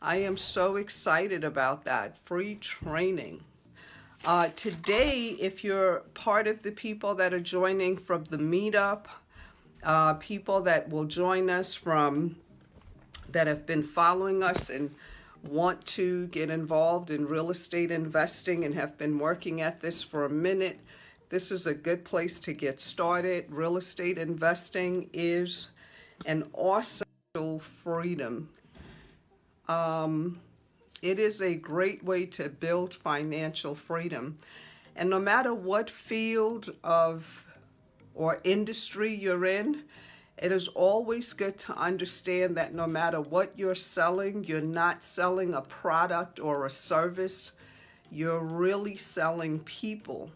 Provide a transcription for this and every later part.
I am so excited about that. Free training. Today, if you're part of the people that are joining from the meetup, people that will join us from that have been following us and want to get involved in real estate investing and have been working at this for a minute, this is a good place to get started. Real estate investing is an awesome freedom. It is a great way to build financial freedom. And no matter what field of or industry you're in, it is always good to understand that no matter what you're selling, you're not selling a product or a service. You're really selling people.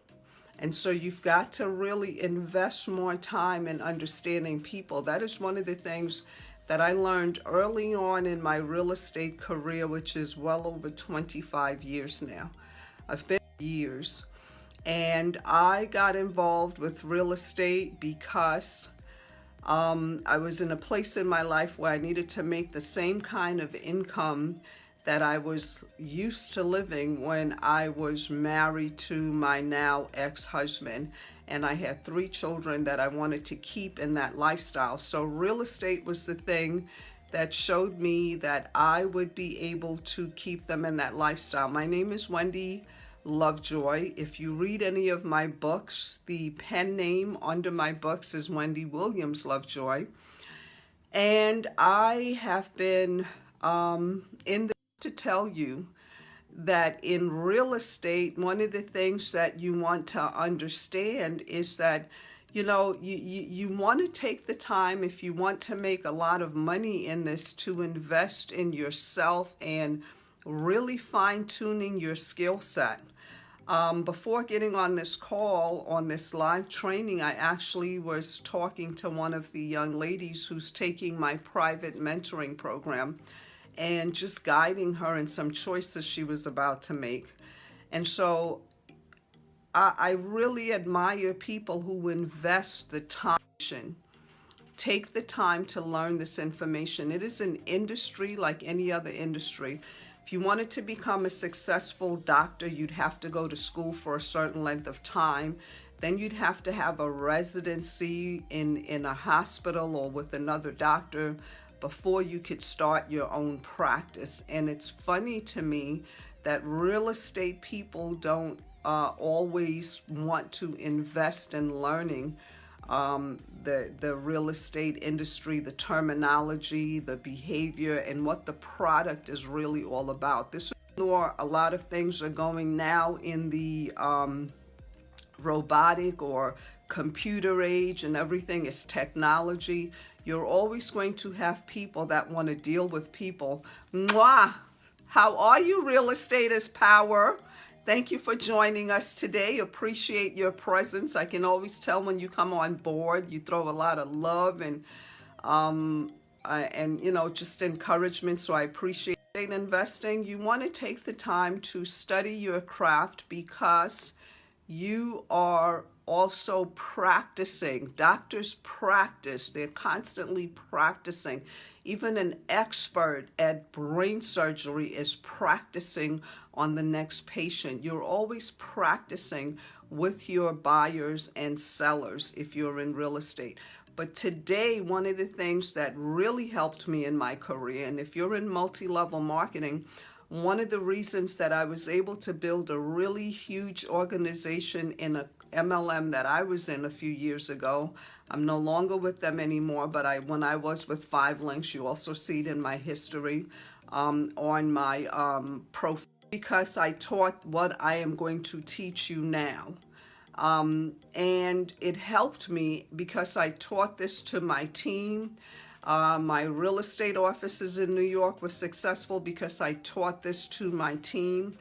And so you've got to really invest more time in understanding people. That is one of the things that I learned early on in my real estate career, which is well over 25 years now. I've been years. And I got involved with real estate because I was in a place in my life where I needed to make the same kind of income that I was used to living when I was married to my now ex-husband. And I had 3 children that I wanted to keep in that lifestyle. So real estate was the thing that showed me that I would be able to keep them in that lifestyle. My name is Wendy Lovejoy. If you read any of my books, the pen name under my books is Wendy Williams Lovejoy. And I have been in the to tell you that in real estate, one of the things that you want to understand is that, you want to take the time, if you want to make a lot of money in this, to invest in yourself and really fine-tuning your skill set. Before getting on this call, on this live training, I actually was talking to one of the young ladies who's taking my private mentoring program and just guiding her in some choices she was about to make. And so I really admire people who invest the time, take the time to learn this information. It is an industry like any other industry. If you wanted to become a successful doctor, you'd have to go to school for a certain length of time. Then you'd have to have a residency in a hospital or with another doctor before you could start your own practice. And it's funny to me that real estate people don't always want to invest in learning the real estate industry, the terminology, the behavior, and what the product is really all about. This is where a lot of things are going now in the robotic or computer age, and everything is technology. You're always going to have people that want to deal with people. Mwah! How are you, Real Estate is Power? Thank you for joining us today. Appreciate your presence. I can always tell when you come on board. You throw a lot of love and just encouragement. So I appreciate investing. You want to take the time to study your craft because you are also practicing. Doctors practice. They're constantly practicing. Even an expert at brain surgery is practicing on the next patient. You're always practicing with your buyers and sellers if you're in real estate. But today, one of the things that really helped me in my career, and if you're in multi-level marketing, one of the reasons that I was able to build a really huge organization in a MLM that I was in a few years ago. I'm no longer with them anymore, but when I was with 5 Links, you also see it in my history on my profile, because I taught what I am going to teach you now. And it helped me because I taught this to my team. My real estate offices in New York were successful because I taught this to my team.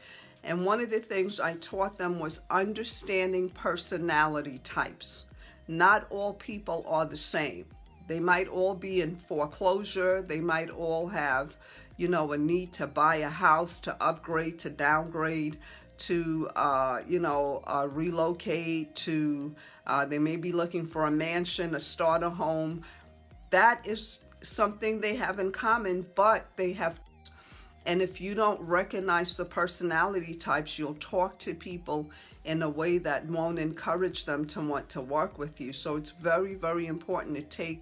And one of the things I taught them was understanding personality types. Not all people are the same. They might all be in foreclosure. They might all have, a need to buy a house, to upgrade, to downgrade, to, relocate, to, they may be looking for a mansion, a starter home. That is something they have in common, but they have. And if you don't recognize the personality types, you'll talk to people in a way that won't encourage them to want to work with you. So it's very, very important to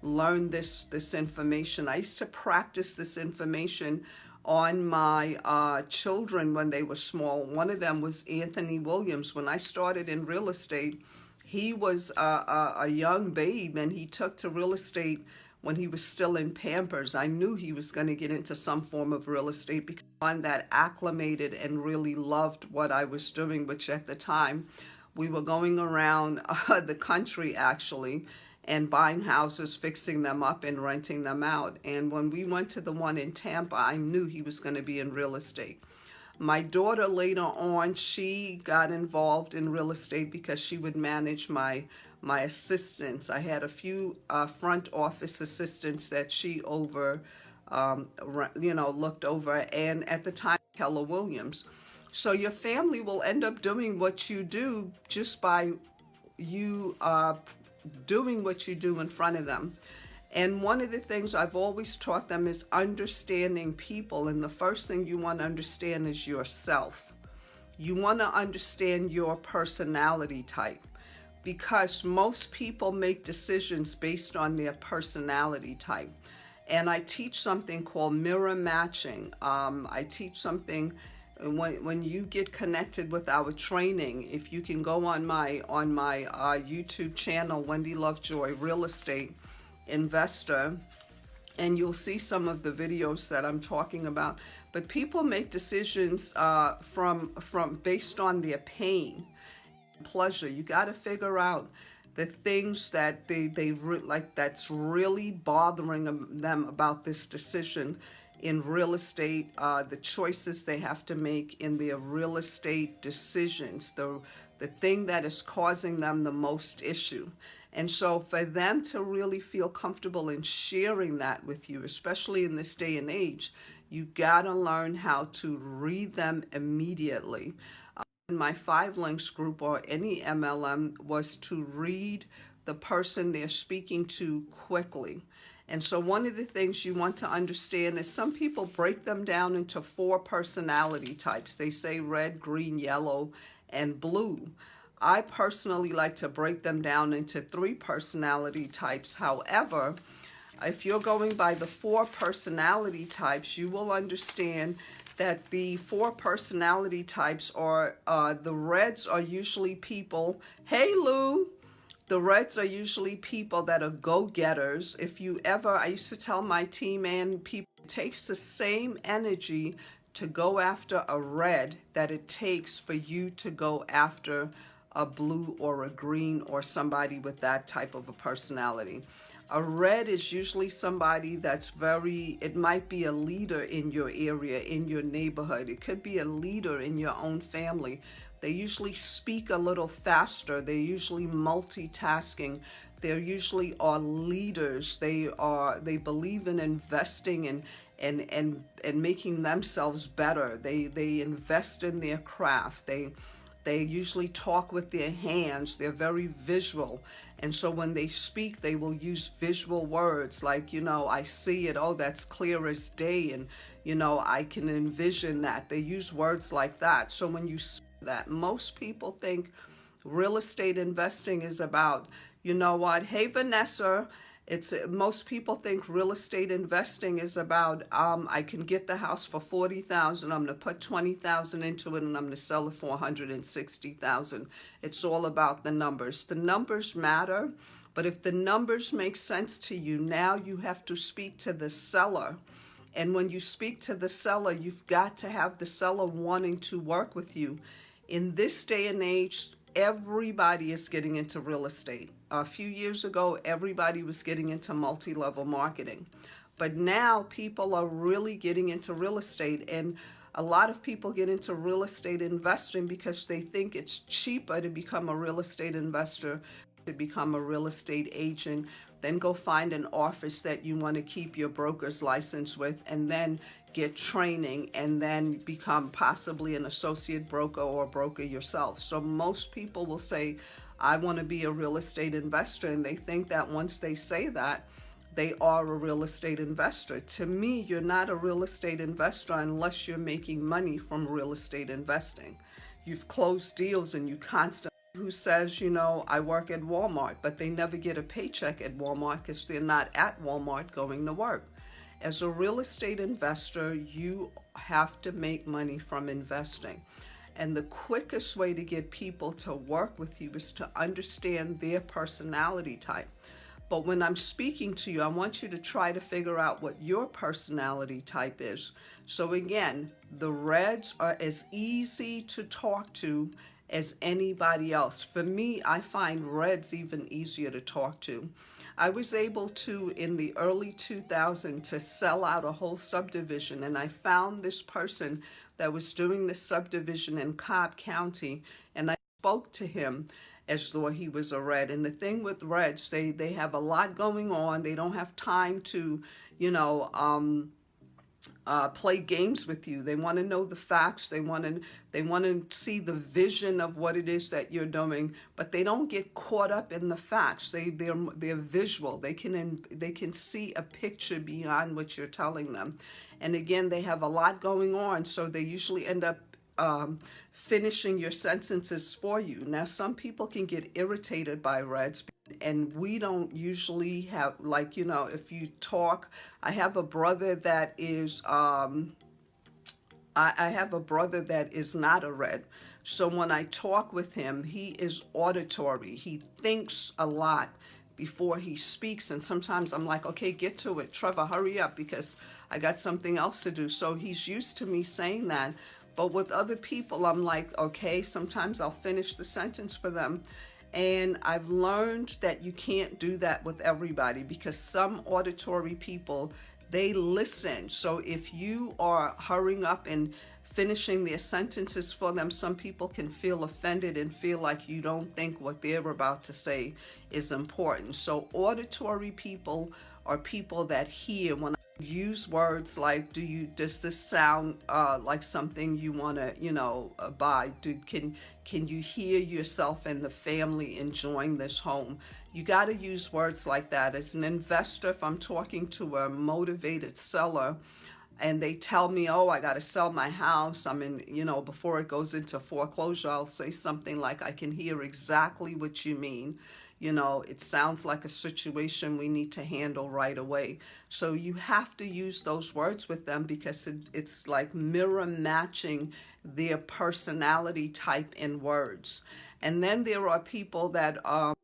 learn this information. I used to practice this information on my children when they were small. One of them was Anthony Williams. When I started in real estate, he was a young babe, and he took to real estate when he was still in Pampers. I knew he was going to get into some form of real estate because one that acclimated and really loved what I was doing, which at the time we were going around the country actually and buying houses, fixing them up and renting them out. And when we went to the one in Tampa, I knew he was going to be in real estate. My daughter later on, she got involved in real estate because she would manage my assistants. I had a few front office assistants that she looked over, and at the time, Keller Williams. So your family will end up doing what you do just by you doing what you do in front of them. And one of the things I've always taught them is understanding people. And the first thing you want to understand is yourself. You want to understand your personality type, because most people make decisions based on their personality type. And I teach something called mirror matching. I teach something when you get connected with our training. If you can go on my YouTube channel, Wendy Lovejoy Real Estate Investor, and you'll see some of the videos that I'm talking about. But people make decisions from based on their pain, pleasure. You got to figure out the things that they like that's really bothering them about this decision in real estate, the choices they have to make in their real estate decisions, the thing that is causing them the most issue. And so for them to really feel comfortable in sharing that with you, especially in this day and age, you gotta learn how to read them immediately. My 5 links group, or any MLM, was to read the person they're speaking to quickly. And so one of the things you want to understand is some people break them down into 4 personality types. They say red, green, yellow, and blue. I personally like to break them down into 3 personality types. However, if you're going by the 4 personality types, you will understand that the 4 personality types are, the reds are usually people, hey Lou, the reds are usually people that are go-getters. If you ever, I used to tell my team and people, it takes the same energy to go after a red that it takes for you to go after a blue or a green or somebody with that type of a personality. A red is usually somebody that's it might be a leader in your area, in your neighborhood. It could be a leader in your own family. They usually speak a little faster. They're usually multitasking. They're usually are leaders. They believe in investing and making themselves better. They invest in their craft. They usually talk with their hands. They're very visual. And so when they speak, they will use visual words like, I see it. Oh, that's clear as day. And, I can envision that. They use words like that. So when you see that, most people think real estate investing is about, hey, Vanessa, most people think real estate investing is about, I can get the house for $40,000. I'm going to put $20,000 into it, and I'm going to sell it for $160,000. It's all about the numbers. The numbers matter, but if the numbers make sense to you, now you have to speak to the seller. And when you speak to the seller, you've got to have the seller wanting to work with you. In this day and age, everybody is getting into real estate. A few years ago, everybody was getting into multi-level marketing. But now people are really getting into real estate, and a lot of people get into real estate investing because they think it's cheaper to become a real estate investor, to become a real estate agent, then go find an office that you want to keep your broker's license with, and then get training, and then become possibly an associate broker or a broker yourself. So most people will say, I want to be a real estate investor, and they think that once they say that, they are a real estate investor. To me, you're not a real estate investor unless you're making money from real estate investing. You've closed deals and you constantly, who says, you know, I work at Walmart, but they never get a paycheck at Walmart because they're not at Walmart going to work. As a real estate investor, you have to make money from investing. And the quickest way to get people to work with you is to understand their personality type. But when I'm speaking to you, I want you to try to figure out what your personality type is. So again, the reds are as easy to talk to as anybody else. For me, I find reds even easier to talk to. I was able to, in the early 2000s, to sell out a whole subdivision, and I found this person that was doing the subdivision in Cobb County, and I spoke to him as though he was a red. And the thing with reds, they have a lot going on. They don't have time to, you know, play games with you. They want to know the facts. They want to see the vision of what it is that you're doing, but they don't get caught up in the facts. They're visual. They can see a picture beyond what you're telling them. And again, they have a lot going on, so they usually end up finishing your sentences for you. Now, some people can get irritated by reds, and we don't usually have, like, you know, if you talk, I have a brother that is, I have a brother that is not a red. So when I talk with him, he is auditory. He thinks a lot before he speaks, and sometimes I'm like, okay, get to it, Trevor, hurry up, because I got something else to do. So he's used to me saying that. But with other people, I'm like, okay, sometimes I'll finish the sentence for them. And I've learned that you can't do that with everybody, because some auditory people, they listen. So if you are hurrying up and finishing their sentences for them, some people can feel offended and feel like you don't think what they're about to say is important. So auditory people are people that hear. When I use words like, does this sound like something you want to, you know, buy? Can you hear yourself and the family enjoying this home? You got to use words like that. As an investor, if I'm talking to a motivated seller, and they tell me, oh, I got to sell my house, I'm in, you know, before it goes into foreclosure, I'll say something like, I can hear exactly what you mean. You know, it sounds like a situation we need to handle right away. So you have to use those words with them, because it's like mirror matching their personality type in words. And then there are people that are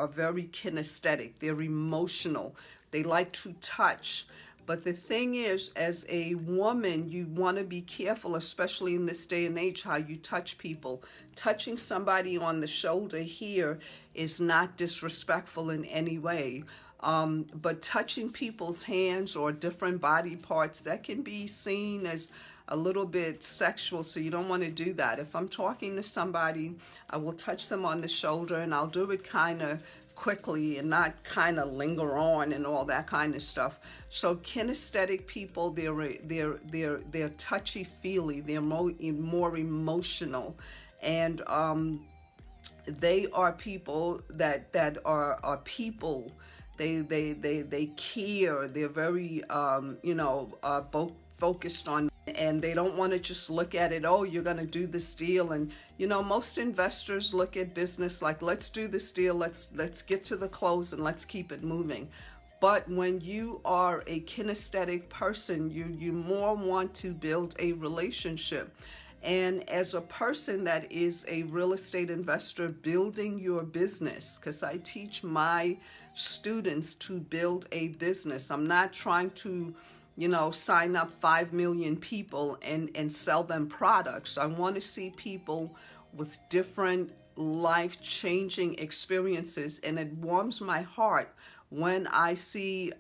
very kinesthetic. They're emotional. They like to touch. But the thing is, as a woman, you want to be careful, especially in this day and age, how you touch people. Touching somebody on the shoulder here is not disrespectful in any way. But touching people's hands or different body parts, that can be seen as a little bit sexual, so you don't want to do that. If I'm talking to somebody, I will touch them on the shoulder, and I'll do it kind of quickly and not kind of linger on and all that kind of stuff. So kinesthetic people, they're touchy-feely, they're more emotional, and they are people that are people. They care. They're very focused on, and they don't want to just look at it, oh, you're going to do this deal. And you know, most investors look at business like, let's do this deal, let's get to the close and let's keep it moving. But when you are a kinesthetic person, you more want to build a relationship. And as a person that is a real estate investor, building your business, because I teach my students to build a business. I'm not trying to, you know, sign up 5 million people and sell them products. I want to see people with different life-changing experiences, and it warms my heart when I see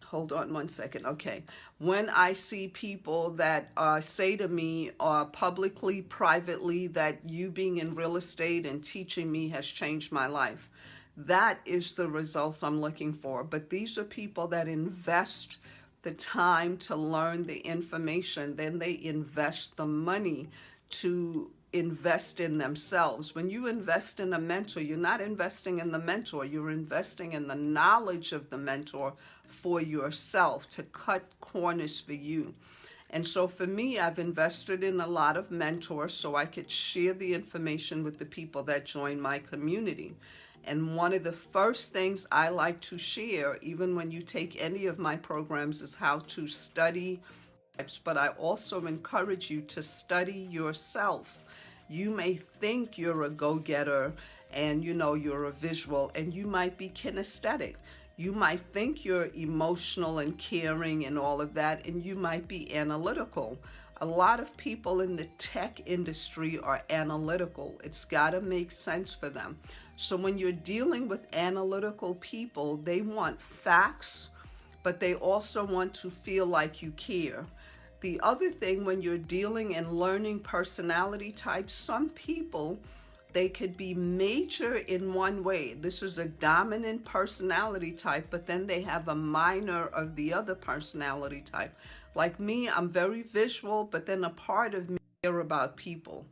hold on one second. Okay. When I see people that say to me publicly, privately, that you being in real estate and teaching me has changed my life. That is the results I'm looking for. But these are people that invest the time to learn the information. Then they invest the money to invest in themselves. When you invest in a mentor, you're not investing in the mentor, you're investing in the knowledge of the mentor for yourself to cut corners for you. And so for me, I've invested in a lot of mentors so I could share the information with the people that join my community. And one of the first things I like to share, even when you take any of my programs, is how to study. But I also encourage you to study yourself. You may think you're a go-getter and you're a visual, and you might be kinesthetic. You might think you're emotional and caring and all of that, and you might be analytical. A lot of people in the tech industry are analytical. It's got to make sense for them. So when you're dealing with analytical people, they want facts, but they also want to feel like you care. The other thing, when you're dealing and learning personality types, some people, they could be major in one way. This is a dominant personality type, but then they have a minor of the other personality type. Like me, I'm very visual, but then a part of me care about people,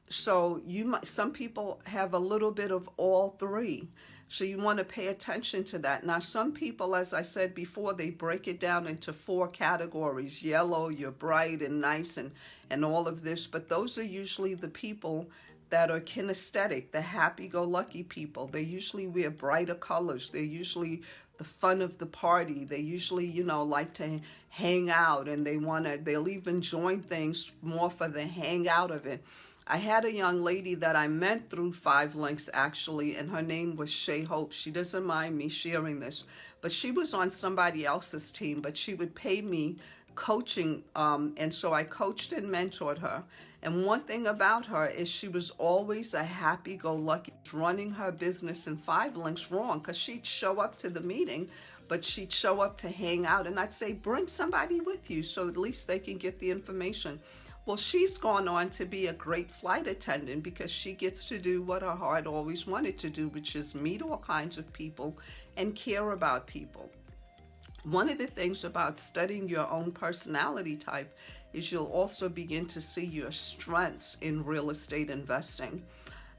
so some people have a little bit of all three. So you want to pay attention to that. Now, some people, as I said before, they break it down into 4 categories. Yellow, you're bright and nice and all of this. But those are usually the people that are kinesthetic, the happy-go-lucky people. They usually wear brighter colors. They're usually the fun of the party. They usually, like to hang out, and they'll even join things more for the hang out of it. I had a young lady that I met through 5 Links, actually, and her name was Shay Hope. She doesn't mind me sharing this, but she was on somebody else's team, but she would pay me coaching, and so I coached and mentored her. And one thing about her is she was always a happy-go-lucky, running her business in 5 Links wrong, because she'd show up to the meeting, but she'd show up to hang out, and I'd say, bring somebody with you so at least they can get the information. Well, she's gone on to be a great flight attendant because she gets to do what her heart always wanted to do, which is meet all kinds of people and care about people. One of the things about studying your own personality type is you'll also begin to see your strengths in real estate investing.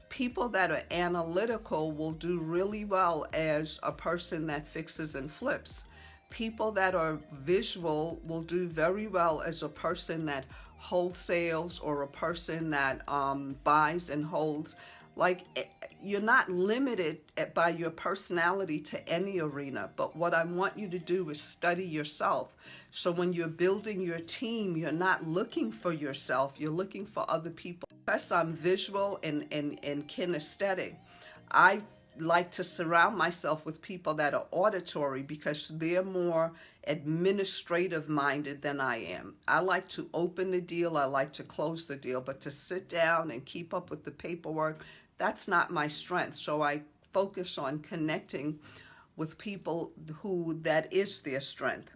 People that are analytical will do really well as a person that fixes and flips. People that are visual will do very well as a person that wholesales or a person that buys and holds. Like, you're not limited by your personality to any arena, but what I want you to do is study yourself. So when you're building your team, you're not looking for yourself, you're looking for other people. Because I'm visual and kinesthetic, I like to surround myself with people that are auditory because they're more administrative minded than I am. I like to open the deal, I like to close the deal, but to sit down and keep up with the paperwork, that's not my strength. So I focus on connecting with people who that is their strength.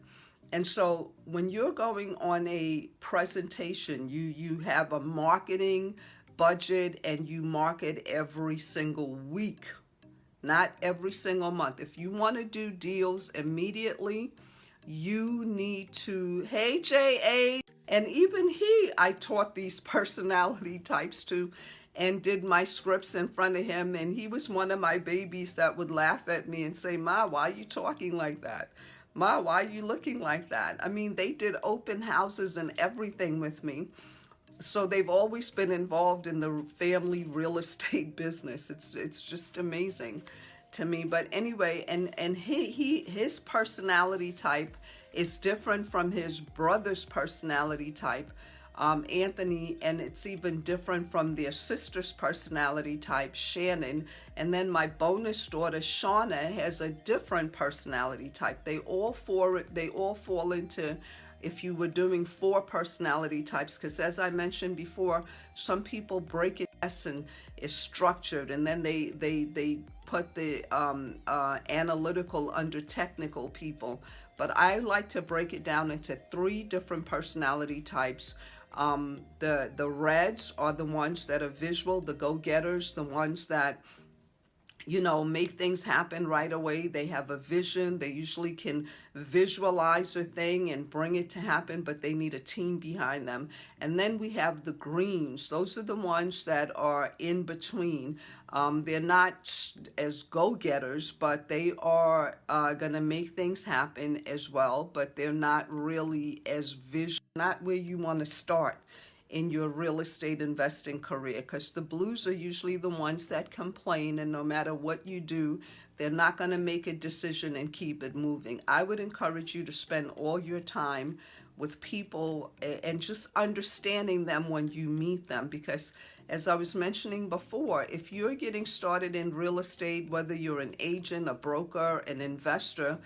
And so when you're going on a presentation, you have a marketing budget and you market every single week, not every single month. If you want to do deals immediately, you need to, hey, J.A., and even I taught these personality types to, and did my scripts in front of him, and he was one of my babies that would laugh at me and say, Ma, why are you talking like that? Ma, why are you looking like that? I mean, they did open houses and everything with me. So they've always been involved in the family real estate business. It's just amazing to me. But anyway, and his personality type is different from his brother's personality type, Anthony, and it's even different from their sister's personality type, Shannon. And then my bonus daughter, Shauna, has a different personality type. They all fall into, if you were doing 4 personality types, because as I mentioned before, some people break it and is structured, and then they put the analytical under technical people. But I like to break it down into 3 different personality types. The reds are the ones that are visual, the go-getters, the ones that make things happen right away. They have a vision. They usually can visualize a thing and bring it to happen, but they need a team behind them. And then we have the greens. Those are the ones that are in between. They're not as go-getters, but they are going to make things happen as well, but they're not really as not where you want to start in your real estate investing career, because the blues are usually the ones that complain, and no matter what you do, they're not going to make a decision and keep it moving. I would encourage you to spend all your time with people and just understanding them when you meet them, because as I was mentioning before, if you're getting started in real estate, whether you're an agent, a broker, an investor,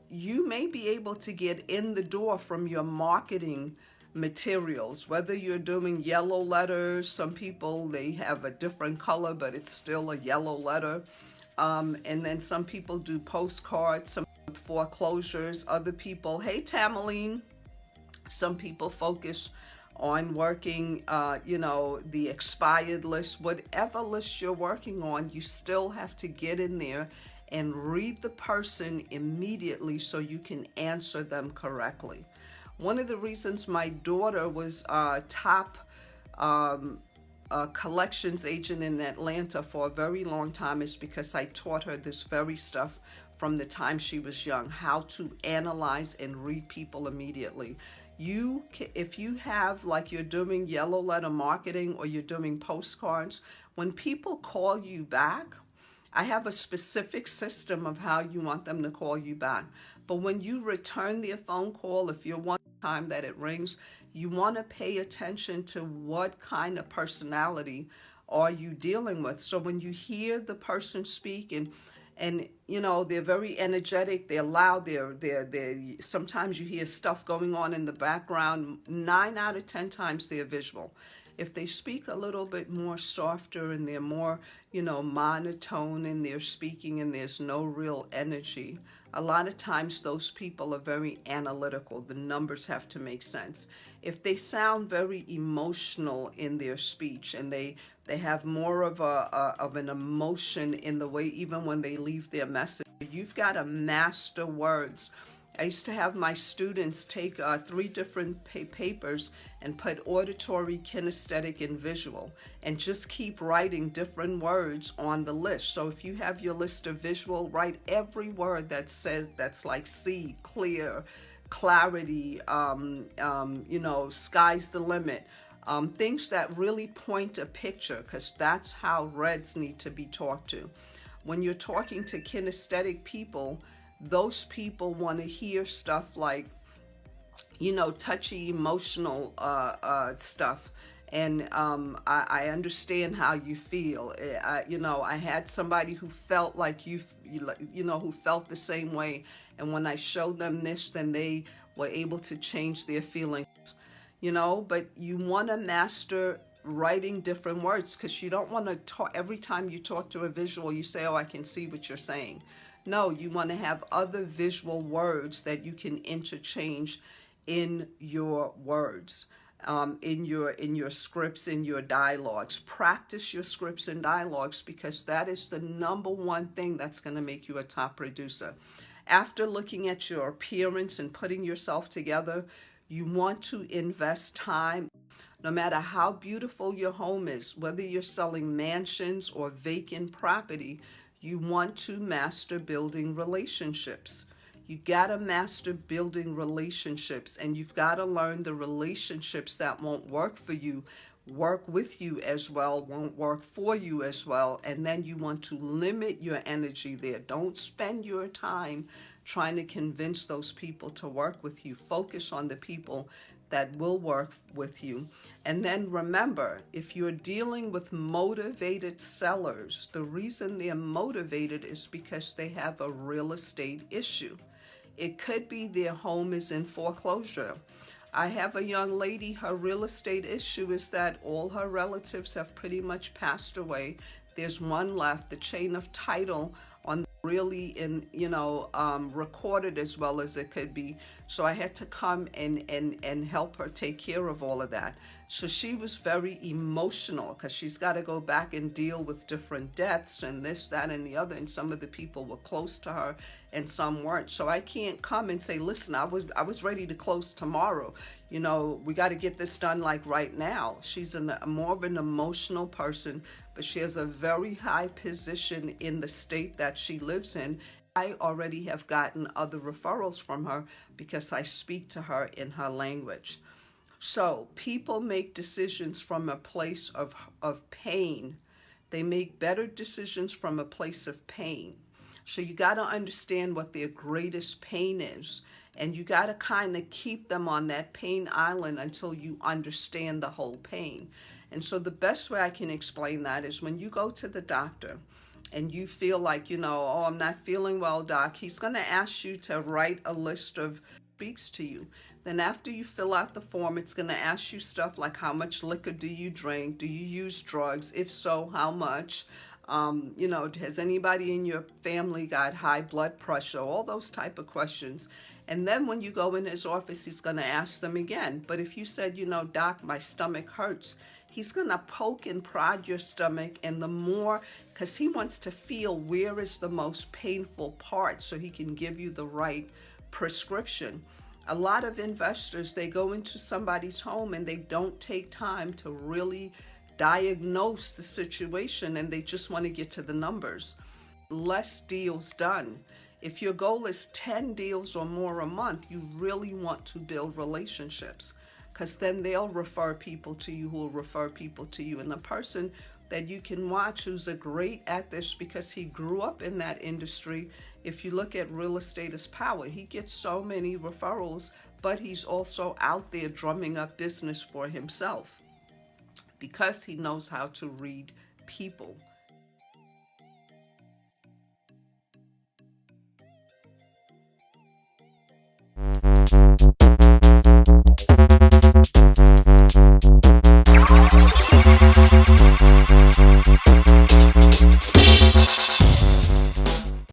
you may be able to get in the door from your marketing materials, whether you're doing yellow letters. Some people, they have a different color, but it's still a yellow letter. And then some people do postcards, some with foreclosures. Other people, hey Tameline, some people focus on working, the expired list. Whatever list you're working on, you still have to get in there and read the person immediately so you can answer them correctly. One of the reasons my daughter was top collections agent in Atlanta for a very long time is because I taught her this very stuff from the time she was young, how to analyze and read people immediately. If you have, like, you're doing yellow letter marketing or you're doing postcards, when people call you back, I have a specific system of how you want them to call you back. But when you return their phone call, if you're one time that it rings, you want to pay attention to what kind of personality are you dealing with. So when you hear the person speak and they're very energetic, they're loud, they're sometimes you hear stuff going on in the background, 9 out of 10 times they're visual. If they speak a little bit more softer and they're more, monotone in their speaking and there's no real energy, a lot of times those people are very analytical. The numbers have to make sense. If they sound very emotional in their speech and they have more of an emotion in the way, even when they leave their message, you've got to master words. I used to have my students take 3 different papers and put auditory, kinesthetic, and visual, and just keep writing different words on the list. So if you have your list of visual, write every word that says, that's like see, clear, clarity, sky's the limit. Things that really point a picture, because that's how reds need to be talked to. When you're talking to kinesthetic people, those people want to hear stuff like, touchy, emotional stuff. And I understand how you feel. I had somebody who felt like who felt the same way. And when I showed them this, then they were able to change their feelings. But you want to master writing different words, because you don't want to talk every time you talk to a visual, you say, oh, I can see what you're saying. No, you want to have other visual words that you can interchange in your words, in your scripts, in your dialogues. Practice your scripts and dialogues, because that is the number one thing that's going to make you a top producer. After looking at your appearance and putting yourself together, you want to invest time. No matter how beautiful your home is, whether you're selling mansions or vacant property, you want to master building relationships. You gotta master building relationships, and you've gotta learn the relationships that won't work for you, work with you as well, won't work for you as well, and then you want to limit your energy there. Don't spend your time trying to convince those people to work with you. Focus on the people that will work with you. And then remember, if you're dealing with motivated sellers, the reason they're motivated is because they have a real estate issue. It could be their home is in foreclosure. I have a young lady, her real estate issue is that all her relatives have pretty much passed away. There's one left. The chain of title on the really recorded as well as it could be. So I had to come and help her take care of all of that. So she was very emotional because she's got to go back and deal with different deaths and this, that, and the other. And some of the people were close to her and some weren't. So I can't come and say, listen, I was ready to close tomorrow. We got to get this done like right now. She's more of an emotional person, but she has a very high position in the state that she lives in. I already have gotten other referrals from her because I speak to her in her language. So people make decisions from a place of pain. They make better decisions from a place of pain. So you got to understand what their greatest pain is. And you got to kind of keep them on that pain island until you understand the whole pain. And so the best way I can explain that is when you go to the doctor and you feel like, oh, I'm not feeling well, doc, he's going to ask you to write a list of speaks to you. Then after you fill out the form, it's going to ask you stuff like how much liquor do you drink? Do you use drugs? If so, how much? Has anybody in your family got high blood pressure? All those type of questions. And then when you go in his office, he's going to ask them again. But if you said, doc, my stomach hurts, he's going to poke and prod your stomach, and the more, because he wants to feel where is the most painful part so he can give you the right prescription. A lot of investors, they go into somebody's home and they don't take time to really diagnose the situation, and they just want to get to the numbers. Less deals done. If your goal is 10 deals or more a month, you really want to build relationships, because then they'll refer people to you who will refer people to you. And the person that you can watch who's great at this because he grew up in that industry, if you look at Real Estate is Power, he gets so many referrals, but he's also out there drumming up business for himself because he knows how to read people.